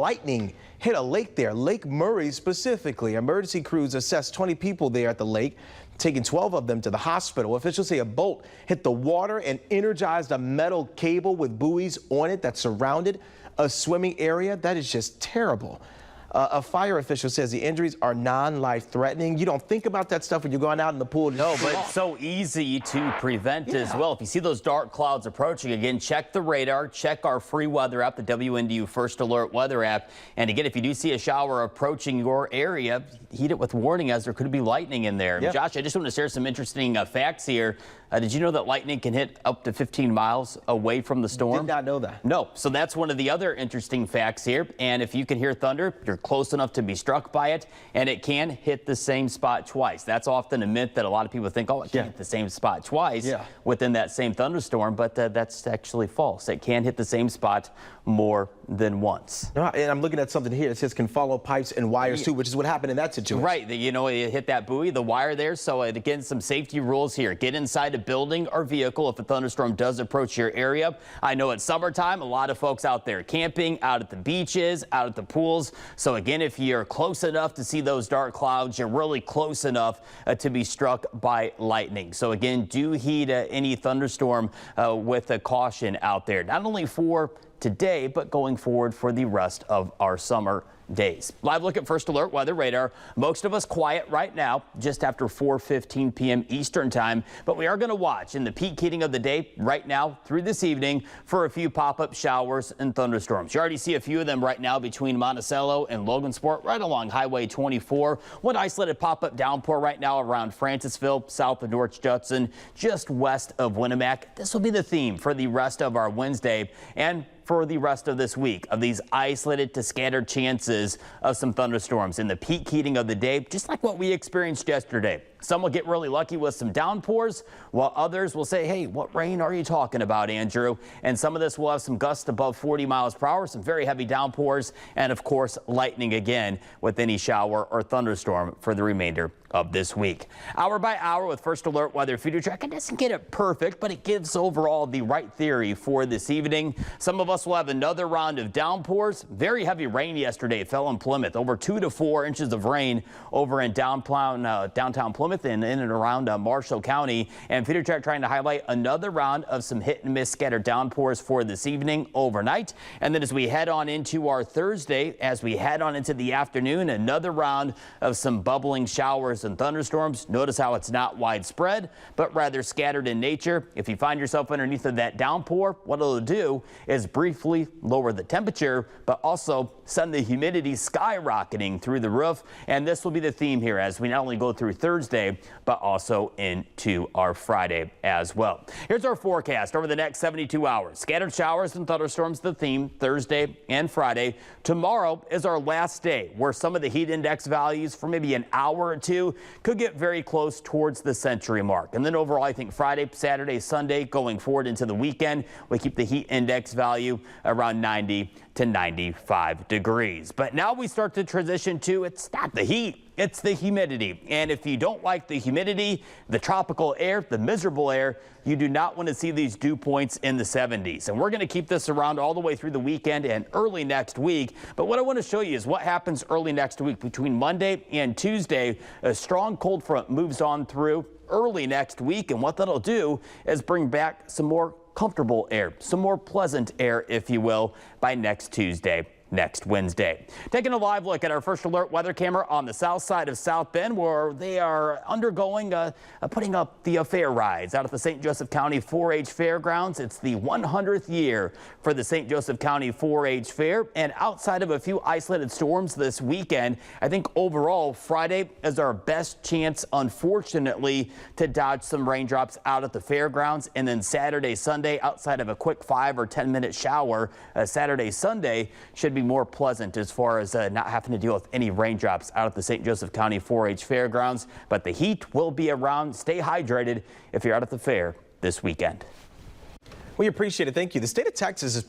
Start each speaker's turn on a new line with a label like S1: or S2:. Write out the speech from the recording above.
S1: Lightning hit a lake there, Lake Murray specifically. Emergency crews assessed 20 people there at the lake, taking 12 of them to the hospital. Officials say a boat hit the water and energized a metal cable with buoys on it that surrounded a swimming area. That is just terrible. A fire official says the injuries are non-life threatening. You don't think about that stuff when you're going out in the pool.
S2: No, but it's so easy to prevent as well. If you see those dark clouds approaching, again, check the radar, check our free weather app, the WNDU First Alert weather app. And again, if you do see a shower approaching your area, heed it with warning as there could be lightning in there.
S1: Yep.
S2: Josh, I just want to share some interesting facts here. Did you know that lightning can hit up to 15 miles away from the storm?
S1: Did not know that.
S2: No. So that's one of the other interesting facts here. And if you can hear thunder, you're close enough to be struck by it, and it can hit the same spot twice. That's often a myth that a lot of people think, oh, it can hit the same spot twice within that same thunderstorm, but that's actually false. It can hit the same spot more than once.
S1: And I'm looking at something here that says can follow pipes and wires too, which is what happened in that situation.
S2: Right. You know, it hit that buoy, the wire there. So again, some safety rules here. Get inside a building or vehicle if a thunderstorm does approach your area. I know it's summertime, a lot of folks out there camping, out at the beaches, out at the pools. So again, if you're close enough to see those dark clouds, you're really close enough to be struck by lightning. So again, do heed any thunderstorm with a caution out there, not only for today, but going forward for the rest of our summer days. Live look at First Alert weather radar. Most of us quiet right now, just after 4:15 p.m. Eastern time, but we are going to watch in the peak heating of the day right now through this evening for a few pop-up showers and thunderstorms. You already see a few of them right now between Monticello and Logansport, right along Highway 24. One isolated pop-up downpour right now around Francisville, south of North Judson, just west of Winamac. This will be the theme for the rest of our Wednesday and for the rest of this week, of these isolated to scattered chances of some thunderstorms in the peak heating of the day, just like what we experienced yesterday. Some will get really lucky with some downpours, while others will say, hey, what rain are you talking about, Andrew? And some of this will have some gusts above 40 miles per hour, some very heavy downpours, and of course, lightning again with any shower or thunderstorm for the remainder of this week. Hour by hour with First Alert Weather Future Track. It doesn't get it perfect, but it gives overall the right theory for this evening. Some of us will have another round of downpours. Very heavy rain yesterday fell in Plymouth, over 2 to 4 inches of rain over in downtown Plymouth and in and around Marshall County. And Future Track trying to highlight another round of some hit and miss scattered downpours for this evening overnight. And then as we head on into our Thursday, as we head on into the afternoon, another round of some bubbling showers and thunderstorms. Notice how it's not widespread, but rather scattered in nature. If you find yourself underneath of that downpour, what it'll do is briefly lower the temperature, but also send the humidity skyrocketing through the roof. And this will be the theme here as we not only go through Thursday, but also into our Friday as well. Here's our forecast over the next 72 hours. Scattered showers and thunderstorms, the theme Thursday and Friday. Tomorrow is our last day where some of the heat index values for maybe an hour or two could get very close towards the century mark. And then overall, I think Friday, Saturday, Sunday, going forward into the weekend, we keep the heat index value around 90 to 95 degrees. But now we start to transition to, it's not the heat, it's the humidity. And if you don't like the humidity, the tropical air, the miserable air, you do not want to see these dew points in the 70s. And we're going to keep this around all the way through the weekend and early next week. But what I want to show you is what happens early next week between Monday and Tuesday. A strong cold front moves on through early next week. And what that'll do is bring back some more comfortable air, some more pleasant air, if you will, by next Tuesday, next Wednesday. Taking a live look at our First Alert weather camera on the south side of South Bend, where they are undergoing putting up the fair rides out at the St. Joseph County 4-H Fairgrounds. It's the 100th year for the St. Joseph County 4-H Fair, and outside of a few isolated storms this weekend, I think overall Friday is our best chance, unfortunately, to dodge some raindrops out at the fairgrounds. And then Saturday, Sunday, outside of a quick 5 or 10 minute shower, Saturday, Sunday should be more pleasant as far as not having to deal with any raindrops out at the St. Joseph County 4-H Fairgrounds. But the heat will be around. Stay hydrated if you're out at the fair this weekend.
S1: We appreciate it. Thank you. The state of Texas is